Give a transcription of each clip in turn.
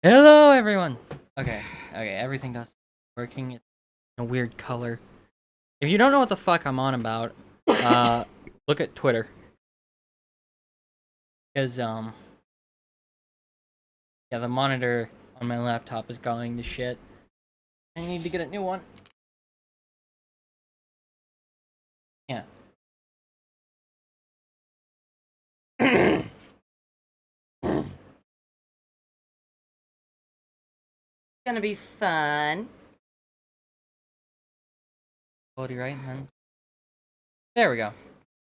Hello, everyone. Okay, everything does working. It's in a weird color. If you don't know what the fuck I'm on about, look at Twitter. Because yeah, the monitor on my laptop is going to shit. I need to get a new one. Yeah. Gonna be fun. Quality right, then. There we go.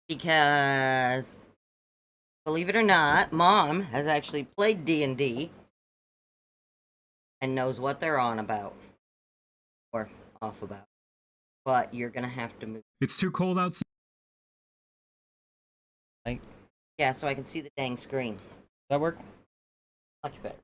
Because, believe it or not, Mom has actually played D&D and knows what they're on about. Or off about. But you're gonna have to move. It's too cold outside. Like, Yeah, so I can see the dang screen. does that work? Much better.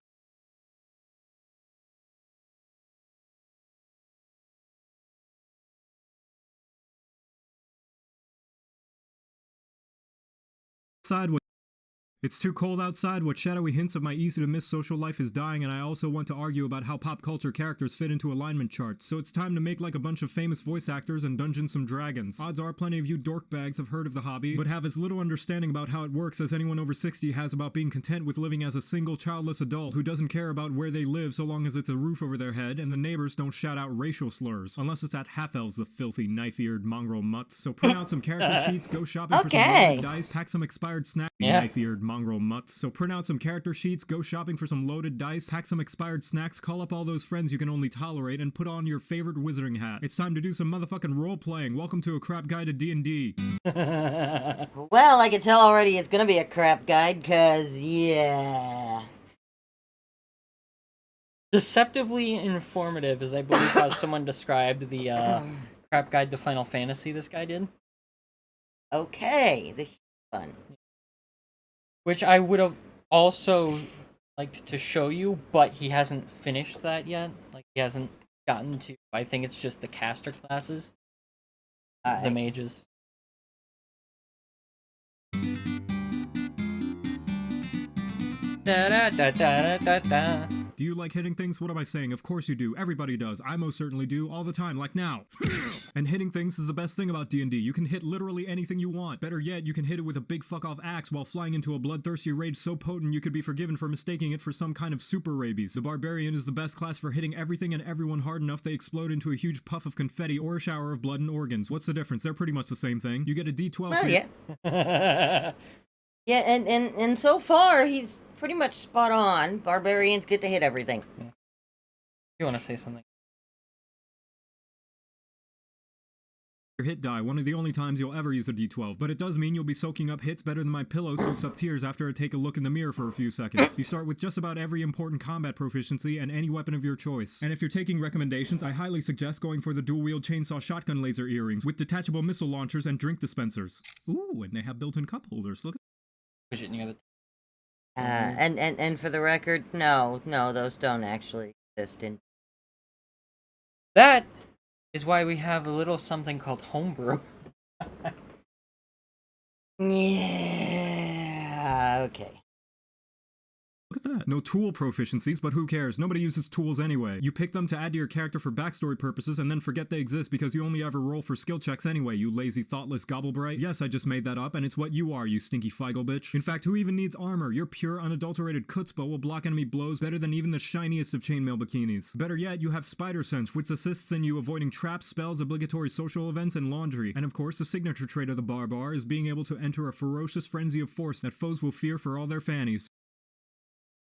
It's too cold outside. What shadowy hints of my easy-to-miss social life is dying, and I also want to argue about how pop culture characters fit into alignment charts. So it's time to make like a bunch of famous voice actors and Dungeons some Dragons. Odds are plenty of you dork bags have heard of the hobby, but have as little understanding about how it works as anyone over 60 has about being content with living as a single childless adult who doesn't care about where they live so long as it's a roof over their head and the neighbors don't shout out racial slurs. Unless it's at half-elves, the filthy, knife-eared mongrel mutts. So print out some character sheets, go shopping for some loaded dice, pack some expired snacks, knife-eared mongrel mutts. So print out some character sheets, go shopping for some loaded dice, pack some expired snacks, call up all those friends you can only tolerate, and put on your favorite wizarding hat. It's time to do some motherfucking role-playing. Welcome to a crap guide to D&D. Well, I can tell already it's gonna be a crap guide, cause, yeah. Deceptively informative is, I believe, how someone described the crap guide to Final Fantasy this guy did. Okay, this is fun. Which I would have also liked to show you, but he hasn't finished that yet. Like, he hasn't gotten to, I think it's just the caster classes. The mages. Da-da-da-da-da-da. Do you like hitting things? What am I saying? Of course you do. Everybody does. I most certainly do. All the time. Like now. And hitting things is the best thing about D&D. You can hit literally anything you want. Better yet, you can hit it with a big fuck-off axe while flying into a bloodthirsty rage so potent you could be forgiven for mistaking it for some kind of super rabies. The barbarian is the best class for hitting everything and everyone hard enough they explode into a huge puff of confetti or a shower of blood and organs. What's the difference? They're pretty much the same thing. You get a D12 Well, yeah. Yeah, and so far, he's pretty much spot on. Barbarians get to hit everything. Yeah. You want to say something? Your hit die, one of the only times you'll ever use a D12, but it does mean you'll be soaking up hits better than my pillow soaks up tears after I take a look in the mirror for a few seconds. You start with just about every important combat proficiency and any weapon of your choice. And if you're taking recommendations, I highly suggest going for the dual-wield chainsaw shotgun laser earrings with detachable missile launchers and drink dispensers. Ooh, and they have built-in cup holders. Look at Push it near the... And for the record, no, those don't actually exist in... That is why we have a little something called homebrew. Yeah, okay. Look at that. No tool proficiencies, but who cares? Nobody uses tools anyway. You pick them to add to your character for backstory purposes and then forget they exist because you only ever roll for skill checks anyway, you lazy, thoughtless gobblebright. Yes, I just made that up, and it's what you are, you stinky feigl bitch. In fact, who even needs armor? Your pure, unadulterated chutzpah will block enemy blows better than even the shiniest of chainmail bikinis. Better yet, you have spider sense, which assists in you avoiding traps, spells, obligatory social events, and laundry. And of course, the signature trait of the barbar is being able to enter a ferocious frenzy of force that foes will fear for all their fannies.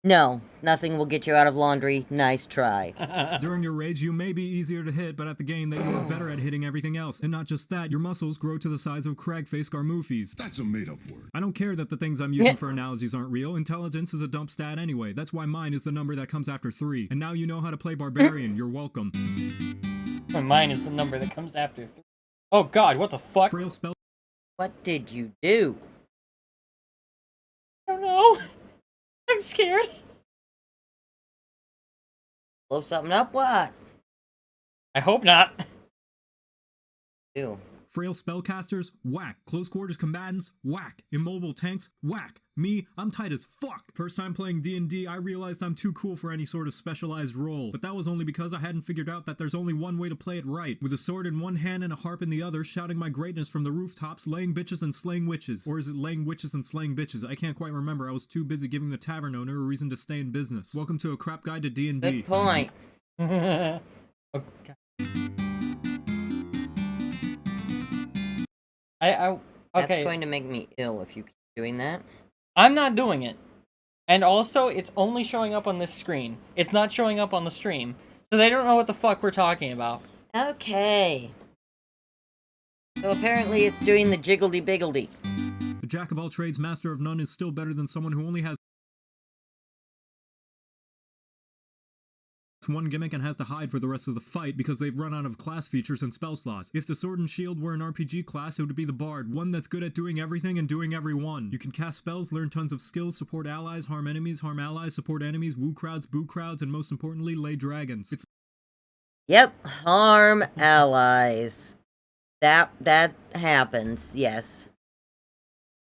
No, nothing will get you out of laundry. Nice try. During your rage, you may be easier to hit, but at the game that you are better at hitting everything else. And not just that, your muscles grow to the size of crag-faced garmoofis. That's a made-up word. I don't care that the things I'm using for analogies aren't real. Intelligence is a dump stat anyway. That's why mine is the number that comes after 3. And now you know how to play barbarian. You're welcome. Mine is the number that comes after 3. Oh god, what the fuck? Frail spell. What did you do? I don't know. I'm scared. Blow something up? What? I hope not. Do. Frail spellcasters, whack. Close quarters combatants, whack. Immobile tanks, whack. Me, I'm tight as fuck. First time playing D&D, I realized I'm too cool for any sort of specialized role, but that was only because I hadn't figured out that there's only one way to play it right, with a sword in one hand and a harp in the other, shouting my greatness from the rooftops, laying bitches and slaying witches. Or is it laying witches and slaying bitches? I can't quite remember, I was too busy giving the tavern owner a reason to stay in business. Welcome to a crap guide to D&D. Good point. Okay. Okay. That's going to make me ill if you keep doing that. I'm not doing it. And also, it's only showing up on this screen. It's not showing up on the stream. So they don't know what the fuck we're talking about. Okay. So apparently it's doing the jiggledy-biggledy. The jack of all trades, master of none is still better than someone who only has one gimmick and has to hide for the rest of the fight because they've run out of class features and spell slots. If the sword and shield were an RPG class, it would be the bard, one that's good at doing everything and doing everyone. You can cast spells, learn tons of skills, support allies, harm enemies, harm allies, support enemies, woo crowds, boo crowds, and most importantly, lay dragons. It's Yep, harm allies. That happens, yes.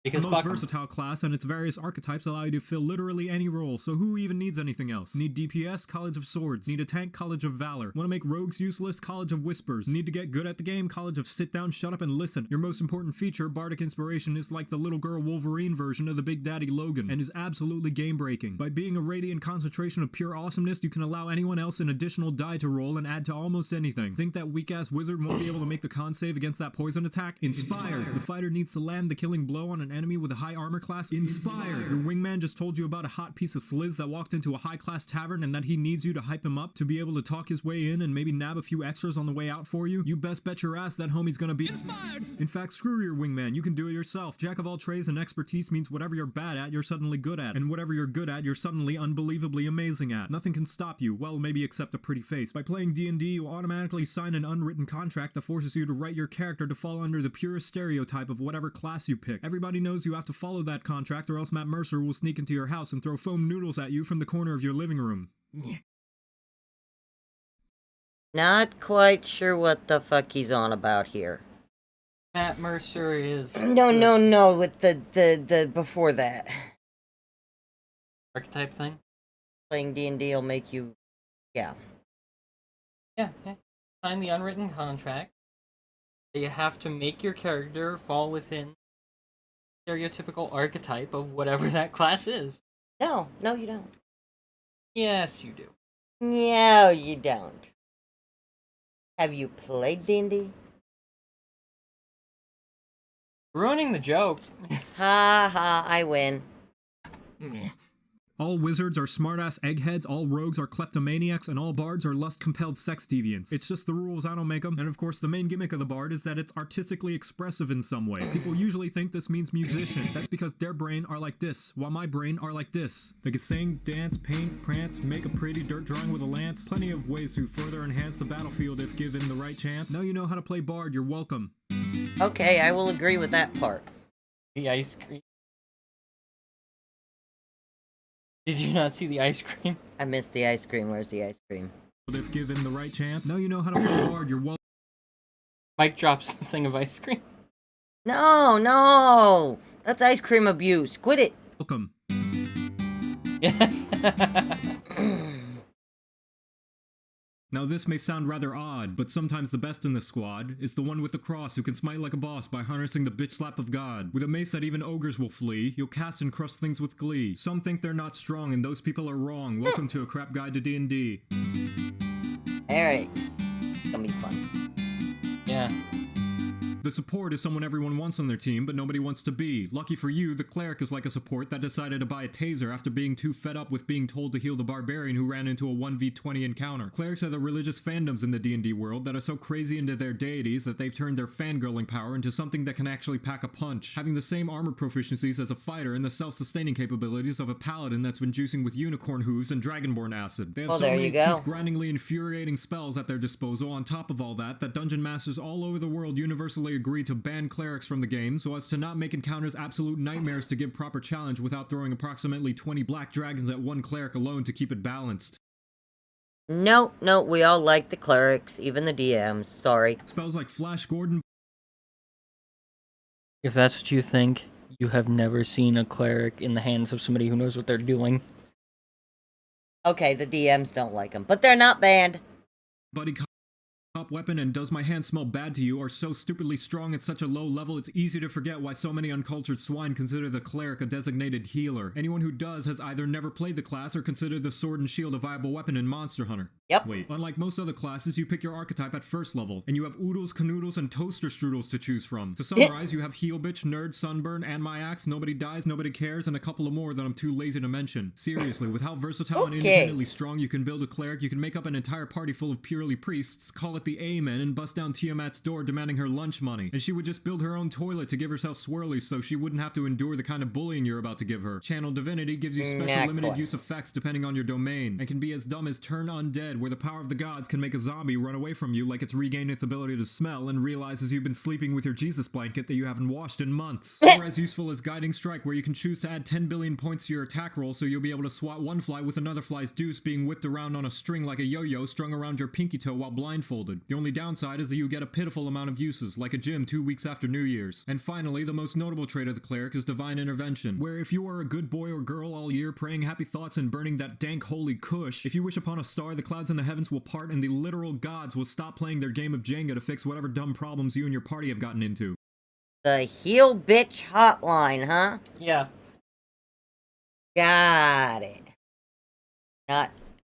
Because the most fuck 'em. versatile class, and its various archetypes allow you to fill literally any role, so who even needs anything else? Need DPS? College of Swords. Need a tank? College of Valor. Want to make rogues useless? College of Whispers. Need to get good at the game? College of Sit Down, Shut Up, and Listen. Your most important feature, Bardic Inspiration, is like the little girl Wolverine version of the Big Daddy Logan, and is absolutely game-breaking. By being a radiant concentration of pure awesomeness, you can allow anyone else an additional die to roll and add to almost anything. Think that weak-ass wizard won't be able to make the con save against that poison attack? Inspired. The fighter needs to land the killing blow on an enemy with a high armor class. Inspired. Your wingman just told you about a hot piece of sliz that walked into a high-class tavern and that he needs you to hype him up to be able to talk his way in and maybe nab a few extras on the way out for you. You best bet your ass that homie's gonna be inspired. In fact, screw your wingman, you can do it yourself. Jack of all trades and expertise means whatever you're bad at, you're suddenly good at, and whatever you're good at, you're suddenly unbelievably amazing at. Nothing can stop you, well, maybe except a pretty face. By playing D&D, you automatically sign an unwritten contract that forces you to write your character to fall under the purest stereotype of whatever class you pick. Everybody knows you have to follow that contract, or else Matt Mercer will sneak into your house and throw foam noodles at you from the corner of your living room. Not quite sure what the fuck he's on about here. Matt Mercer is... No, with the before that. Archetype thing? Playing D&D will make you... Yeah. Yeah. Sign the unwritten contract. You have to make your character fall within stereotypical archetype of whatever that class is. No, you don't. Yes, you do. No, you don't. Have you played D&D? Ruining the joke. Ha, I win. All wizards are smartass eggheads, all rogues are kleptomaniacs, and all bards are lust-compelled sex deviants. It's just the rules, I don't make them. And of course, the main gimmick of the bard is that it's artistically expressive in some way. People usually think this means musician. That's because their brain are like this, while my brain are like this. They can sing, dance, paint, prance, make a pretty dirt drawing with a lance. Plenty of ways to further enhance the battlefield if given the right chance. Now you know how to play bard, you're welcome. Okay, I will agree with that part. The ice cream. Did you not see the ice cream? I missed the ice cream. Where's the ice cream? If given the right chance. Now you know how to play bard, you're welcome. Mike drops the thing of ice cream. No! That's ice cream abuse. Quit it! Welcome. Yeah. Now this may sound rather odd, but sometimes the best in the squad is the one with the cross who can smite like a boss by harnessing the bitch slap of God. With a mace that even ogres will flee, you'll cast and crush things with glee. Some think they're not strong and those people are wrong. Welcome to a crap guide to D&D. Alright. It's gonna be fun. Yeah. The support is someone everyone wants on their team, but nobody wants to be. Lucky for you, the cleric is like a support that decided to buy a taser after being too fed up with being told to heal the barbarian who ran into a 1v20 encounter. Clerics are the religious fandoms in the D&D world that are so crazy into their deities that they've turned their fangirling power into something that can actually pack a punch. Having the same armor proficiencies as a fighter and the self-sustaining capabilities of a paladin that's been juicing with unicorn hooves and dragonborn acid. They have so many teeth-grindingly infuriating spells at their disposal on top of all that dungeon masters all over the world universally agree to ban clerics from the game so as to not make encounters absolute nightmares to give proper challenge without throwing approximately 20 black dragons at one cleric alone to keep it balanced. No, we all like the clerics, even the DMs, sorry. Spells like Flash Gordon. If that's what you think, you have never seen a cleric in the hands of somebody who knows what they're doing. Okay, the DMs don't like them, but they're not banned. Buddy cop weapon and does my hand smell bad to you are so stupidly strong at such a low level it's easy to forget why so many uncultured swine consider the cleric a designated healer. Anyone who does has either never played the class or considered the sword and shield a viable weapon in Monster Hunter. Yep. Wait, unlike most other classes, you pick your archetype at first level, and you have oodles, canoodles, and toaster strudels to choose from. To summarize, you have heel bitch, nerd, sunburn, and my axe, nobody dies, nobody cares, and a couple of more that I'm too lazy to mention. Seriously, with how versatile and independently strong you can build a cleric, you can make up an entire party full of purely priests, call it the Amen, and bust down Tiamat's door demanding her lunch money. And she would just build her own toilet to give herself swirlies so she wouldn't have to endure the kind of bullying you're about to give her. Channel Divinity gives you special limited use effects depending on your domain, and can be as dumb as Turn Undead, where the power of the gods can make a zombie run away from you like it's regained its ability to smell and realizes you've been sleeping with your Jesus blanket that you haven't washed in months. Or as useful as Guiding Strike, where you can choose to add 10 billion points to your attack roll so you'll be able to swat one fly with another fly's deuce being whipped around on a string like a yo-yo strung around your pinky toe while blindfolded. The only downside is that you get a pitiful amount of uses, like a gym 2 weeks after New Year's. And finally, the most notable trait of the cleric is Divine Intervention, where if you are a good boy or girl all year, praying happy thoughts and burning that dank holy kush, if you wish upon a star, the clouds in the heavens will part and the literal gods will stop playing their game of Jenga to fix whatever dumb problems you and your party have gotten into. The heel bitch hotline, huh? Yeah. Got it. Not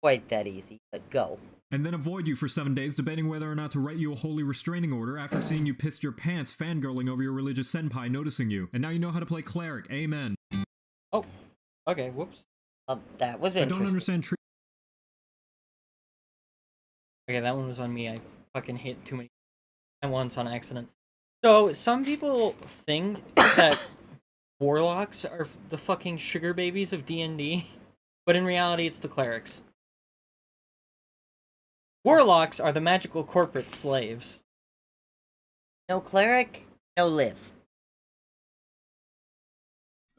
quite that easy, but go. And then avoid you for 7 days, debating whether or not to write you a holy restraining order after seeing you pissed your pants fangirling over your religious senpai noticing you. And now you know how to play cleric. Amen. Oh, okay, whoops. Well, that was I interesting. don't understand Okay, that one was on me. I fucking hit too many at once on accident. So, some people think that warlocks are the fucking sugar babies of DnD, but in reality it's the clerics. Warlocks are the magical corporate slaves. No cleric, no live.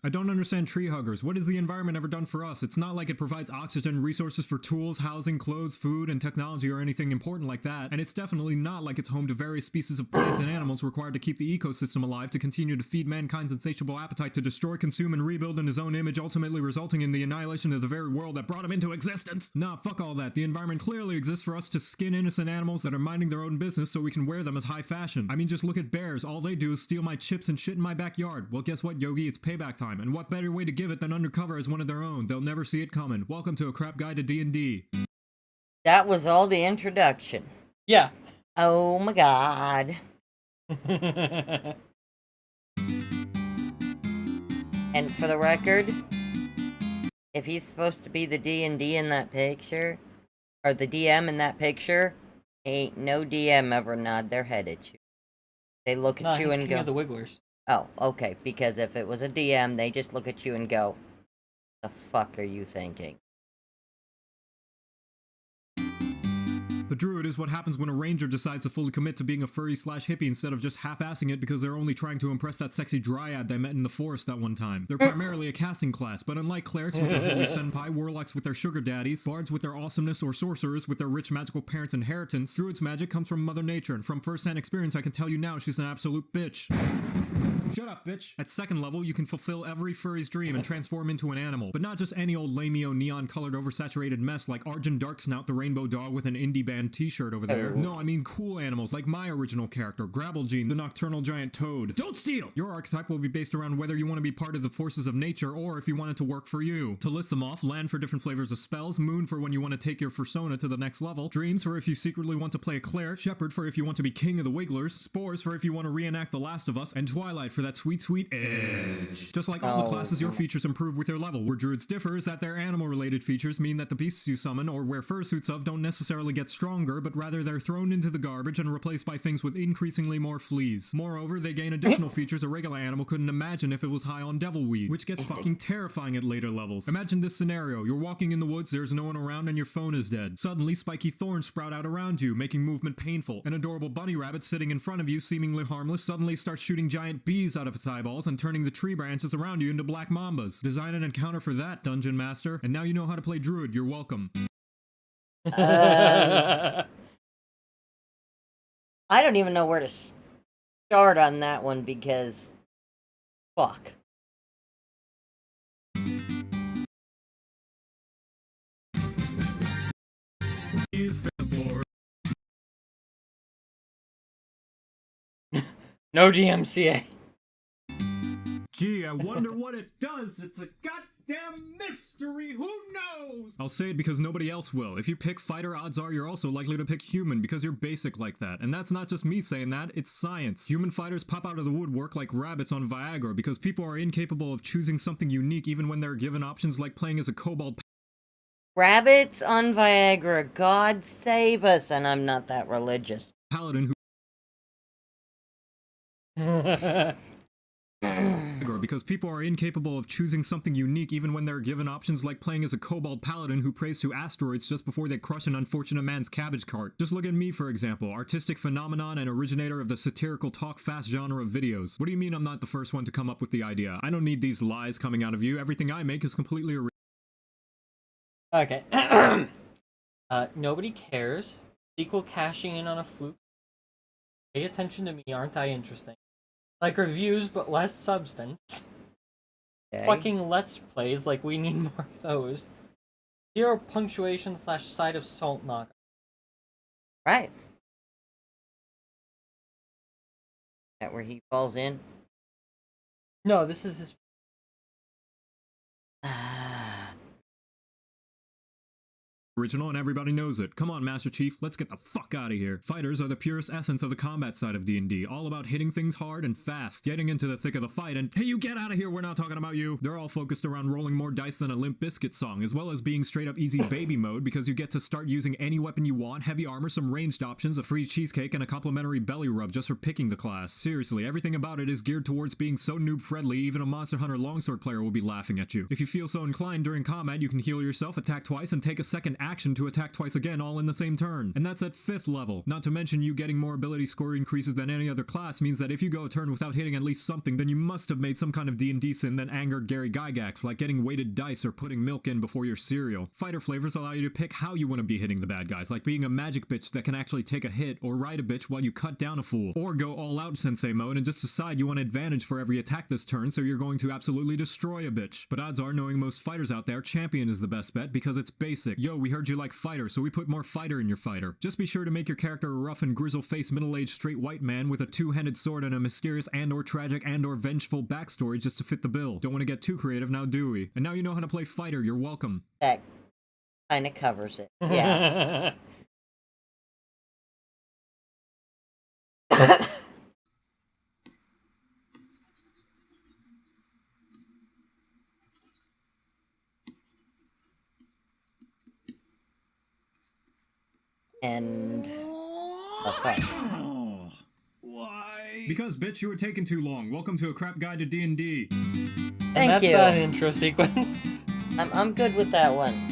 I don't understand tree huggers. What has the environment ever done for us? It's not like it provides oxygen, resources for tools, housing, clothes, food, and technology or anything important like that. And it's definitely not like it's home to various species of plants and animals required to keep the ecosystem alive to continue to feed mankind's insatiable appetite to destroy, consume, and rebuild in his own image, ultimately resulting in the annihilation of the very world that brought him into existence. Nah, fuck all that. The environment clearly exists for us to skin innocent animals that are minding their own business so we can wear them as high fashion. I mean, just look at bears. All they do is steal my chips and shit in my backyard. Well, guess what, Yogi? It's payback time. And what better way to give it than undercover as one of their own? They'll never see it coming. Welcome to A Crap Guide to D&D. That was all the introduction. Yeah. Oh my god. And for the record, if he's supposed to be the D&D in that picture, or the DM in that picture, ain't no DM ever nod their head at you. They look at you and King go, of the Wigglers. oh, okay, because if it was a DM, they just look at you and go, the fuck are you thinking? The druid is what happens when a ranger decides to fully commit to being a furry/hippie instead of just half-assing it because they're only trying to impress that sexy dryad they met in the forest that one time. They're primarily a casting class, but unlike clerics with their holy senpai, warlocks with their sugar daddies, bards with their awesomeness, or sorcerers with their rich magical parents' inheritance, druid's magic comes from Mother Nature, and from first-hand experience I can tell you now she's an absolute bitch. Shut up, bitch. At second level, you can fulfill every furry's dream and transform into an animal, but not just any old lameo neon-colored oversaturated mess like Arjun Darksnout the rainbow dog with an indie band t-shirt over there. Oh. No, I mean cool animals like my original character, Grabblejean, the nocturnal giant toad. Don't steal! Your archetype will be based around whether you want to be part of the forces of nature or if you want it to work for you. To list them off, land for different flavors of spells, moon for when you want to take your persona to the next level, dreams for if you secretly want to play a cleric, shepherd for if you want to be king of the wigglers, spores for if you want to reenact The Last of Us, and twilight for that sweet, sweet edge. Just like all the classes, your features improve with your level. Where druids differ is that their animal-related features mean that the beasts you summon or wear fursuits of don't necessarily get stronger, but rather they're thrown into the garbage and replaced by things with increasingly more fleas. Moreover, they gain additional features a regular animal couldn't imagine if it was high on devil weed, which gets fucking terrifying at later levels. Imagine this scenario. You're walking in the woods, there's no one around, and your phone is dead. Suddenly, spiky thorns sprout out around you, making movement painful. An adorable bunny rabbit sitting in front of you, seemingly harmless, suddenly starts shooting giant bees out of its eyeballs and turning the tree branches around you into black mambas. Design an encounter for that, Dungeon Master. And now you know how to play druid. You're welcome. I don't even know where to start on that one because fuck. No DMCA. Gee, I wonder what it does. It's a goddamn mystery. Who knows? I'll say it because nobody else will. If you pick fighter, odds are you're also likely to pick human because you're basic like that. And that's not just me saying that, it's science. Human fighters pop out of the woodwork like rabbits on Viagra because people are incapable of choosing something unique even when they're given options like playing as a kobold Rabbits on Viagra. God save us. And I'm not that religious. paladin who because people are incapable of choosing something unique even when they're given options like playing as a kobold paladin who prays to asteroids just before they crush an unfortunate man's cabbage cart. Just look at me, for example, artistic phenomenon and originator of the satirical talk fast genre of videos. What do you mean I'm not the first one to come up with the idea? I don't need these lies coming out of you. Everything I make is completely original. Okay. Nobody cares. Sequel cashing in on a fluke. Pay attention to me, aren't I interesting? Like reviews, but less substance. Okay. Fucking let's plays, like we need more of those. 0 punctuation / side of salt knock. Right. That where he falls in? No, this is his. Original and everybody knows it. Come on, Master Chief, let's get the fuck out of here. Fighters are the purest essence of the combat side of D&D, all about hitting things hard and fast, getting into the thick of the fight, and hey, you get out of here, we're not talking about you. They're all focused around rolling more dice than a Limp Bizkit song, as well as being straight up easy baby mode because you get to start using any weapon you want, heavy armor, some ranged options, a free cheesecake, and a complimentary belly rub just for picking the class. Seriously, everything about it is geared towards being so noob-friendly, even a Monster Hunter longsword player will be laughing at you. If you feel so inclined during combat, you can heal yourself, attack twice, and take a second action to attack twice again all in the same turn. And that's at 5th level. Not to mention you getting more ability score increases than any other class means that if you go a turn without hitting at least something, then you must have made some kind of D&D sin that angered Gary Gygax, like getting weighted dice or putting milk in before your cereal. Fighter flavors allow you to pick how you want to be hitting the bad guys, like being a magic bitch that can actually take a hit, or ride a bitch while you cut down a fool, or go all out sensei mode and just decide you want advantage for every attack this turn, so you're going to absolutely destroy a bitch. But odds are, knowing most fighters out there, champion is the best bet because it's basic. Yo, we heard you like fighter, so we put more fighter in your fighter. Just be sure to make your character a rough and grizzle-faced middle-aged straight white man with a two-handed sword and a mysterious and/or tragic and/or vengeful backstory just to fit the bill. Don't want to get too creative now, do we? And now you know how to play fighter, you're welcome. That kind of covers it. Yeah. And a fight. Why? Because, bitch, you were taking too long. Welcome to a crap guide to D&D. Thank That's you. that intro sequence. I'm good with that one.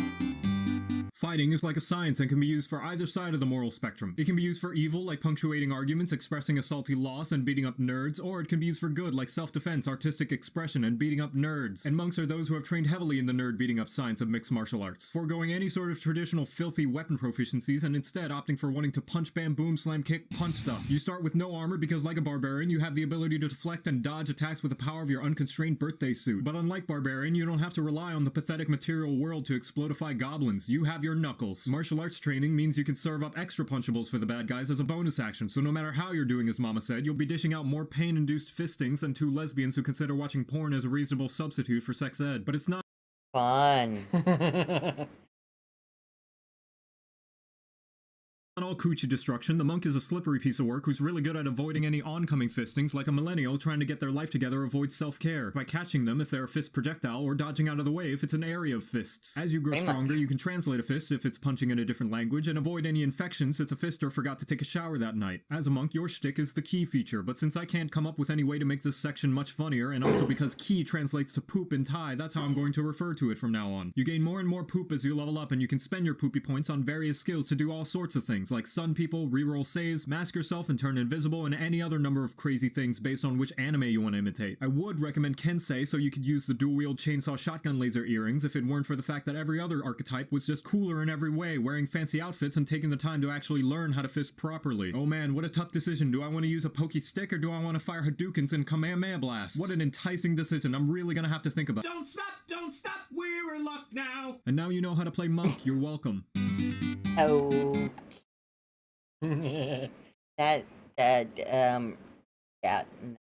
Fighting is like a science and can be used for either side of the moral spectrum. It can be used for evil, like punctuating arguments, expressing a salty loss, and beating up nerds, or it can be used for good, like self-defense, artistic expression, and beating up nerds. And monks are those who have trained heavily in the nerd beating up science of mixed martial arts, foregoing any sort of traditional filthy weapon proficiencies and instead opting for wanting to punch, bam, boom, slam, kick, punch stuff. You start with no armor because, like a barbarian, you have the ability to deflect and dodge attacks with the power of your unconstrained birthday suit. But unlike barbarian, you don't have to rely on the pathetic material world to explodify goblins. You have your knuckles. Martial arts training means you can serve up extra punchables for the bad guys as a bonus action, so no matter how you're doing as Mama said, you'll be dishing out more pain-induced fistings than two lesbians who consider watching porn as a reasonable substitute for sex ed. But it's not Fun. all coochie destruction. The monk is a slippery piece of work who's really good at avoiding any oncoming fistings, like a millennial trying to get their life together avoids self-care, by catching them if they're a fist projectile or dodging out of the way if it's an area of fists. As you grow Pretty stronger, much. you can translate a fist if it's punching in a different language, and avoid any infections if the fister forgot to take a shower that night. As a monk, your shtick is the key feature, but since I can't come up with any way to make this section much funnier, and also because key translates to poop in Thai, that's how I'm going to refer to it from now on. You gain more and more poop as you level up, and you can spend your poopy points on various skills to do all sorts of things, like stun people, reroll saves, mask yourself and turn invisible, and any other number of crazy things based on which anime you want to imitate. I would recommend Kensei so you could use the dual-wield chainsaw shotgun laser earrings if it weren't for the fact that every other archetype was just cooler in every way, wearing fancy outfits and taking the time to actually learn how to fist properly. Oh man, what a tough decision. Do I want to use a pokey stick or do I want to fire Hadoukens and Kamehameha blasts? What an enticing decision. I'm really gonna have to think about. Don't stop, we're in luck now! And now you know how to play monk, you're welcome. Oh, that, yeah, no,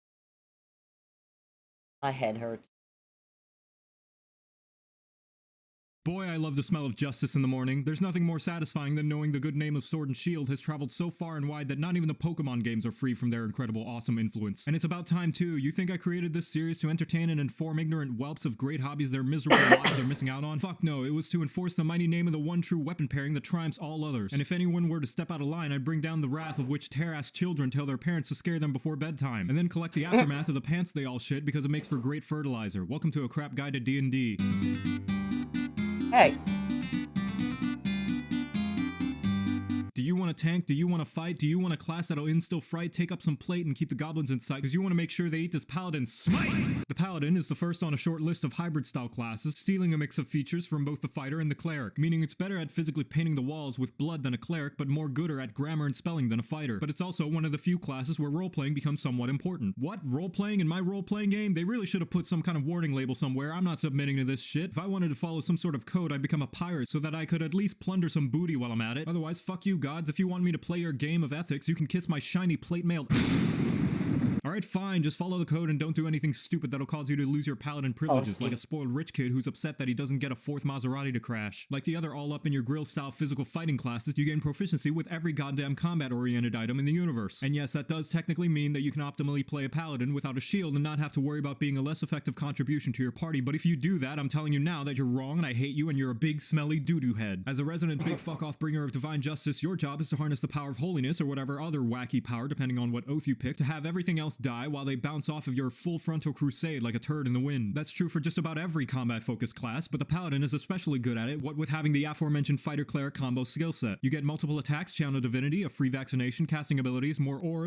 my head hurts. Boy, I love the smell of justice in the morning. There's nothing more satisfying than knowing the good name of Sword and Shield has traveled so far and wide that not even the Pokemon games are free from their incredible, awesome influence. And it's about time too. You think I created this series to entertain and inform ignorant whelps of great hobbies their miserable lives are missing out on? Fuck no, it was to enforce the mighty name of the one true weapon pairing that triumphs all others. And if anyone were to step out of line, I'd bring down the wrath of which tear-ass children tell their parents to scare them before bedtime, and then collect the aftermath of the pants they all shit because it makes for great fertilizer. Welcome to a crap guide to D&D. Hey, Do you want to tank? Do you want to fight? Do you want a class that'll instill fright? Take up some plate and keep the goblins in sight, because you want to make sure they eat this paladin smite! The paladin is the first on a short list of hybrid style classes, stealing a mix of features from both the fighter and the cleric, meaning it's better at physically painting the walls with blood than a cleric, but more gooder at grammar and spelling than a fighter. But it's also one of the few classes where role-playing becomes somewhat important. What? Role-playing in my role-playing game? They really should have put some kind of warning label somewhere. I'm not submitting to this shit. If I wanted to follow some sort of code, I'd become a pirate so that I could at least plunder some booty while I'm at it. Otherwise, fuck you gods. If you want me to play your game of ethics, you can kiss my shiny plate mail. Alright, fine, just follow the code and don't do anything stupid that'll cause you to lose your paladin privileges, like a spoiled rich kid who's upset that he doesn't get a fourth Maserati to crash. Like the other all-up-in-your-grill-style physical fighting classes, you gain proficiency with every goddamn combat-oriented item in the universe. And yes, that does technically mean that you can optimally play a paladin without a shield and not have to worry about being a less effective contribution to your party, but if you do that, I'm telling you now that you're wrong and I hate you and you're a big, smelly doo-doo head. As a resident big fuck-off bringer of divine justice, your job is to harness the power of holiness or whatever other wacky power, depending on what oath you pick, to have everything else die while they bounce off of your full frontal crusade like a turd in the wind. That's true for just about every combat-focused class, but the paladin is especially good at it, what with having the aforementioned fighter-cleric combo skill set. You get multiple attacks, channel divinity, a free vaccination, casting abilities, more aura,